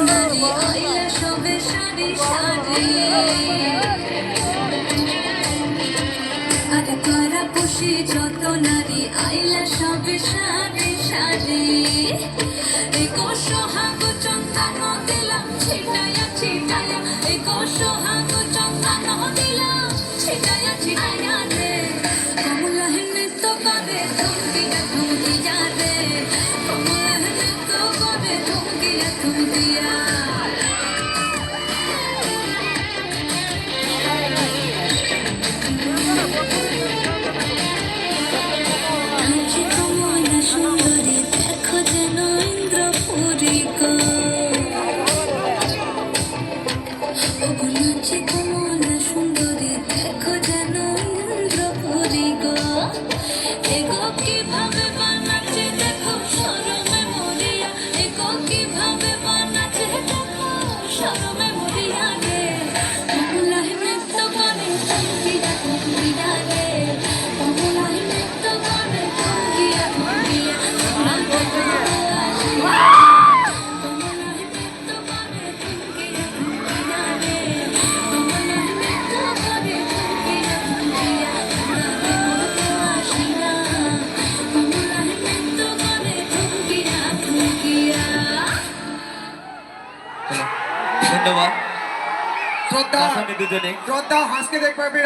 নারী আইলা সবে সারি সারি আরে কারা খুশি যত নারী আইলা সবে সারি সারি এই সোহাগ চন্দন দিলাম ছিটায়া ছিটায়া এই সোহাগ চন্দন দিলাম ছিটায়া ছিটায়া রে কমলা নৃত্য করে থমকিয়া থমকিয়া রে কমলা নৃত্য করে থমকিয়া থমকিয়া সুন্দরী দেখো যেন ইন্দ্রপুরী গো নাচে কমলা সুন্দরী দেখো যেন ইন্দ্রপুরী গো এগো কিভাবে বানাচ্ছে দেখো শরমে মরিয়া এগো কিভাবে বানাচ্ছে দেখো শরমে মরিয়া রে কমলা নৃত্য করে থমকিয়া থমকিয়া রে কমলা নৃত্য করে থমকিয়া থমকিয়া ধন্যবাদ শ্রদ্ধা দুজনে শ্রদ্ধা হাসকে দেখবে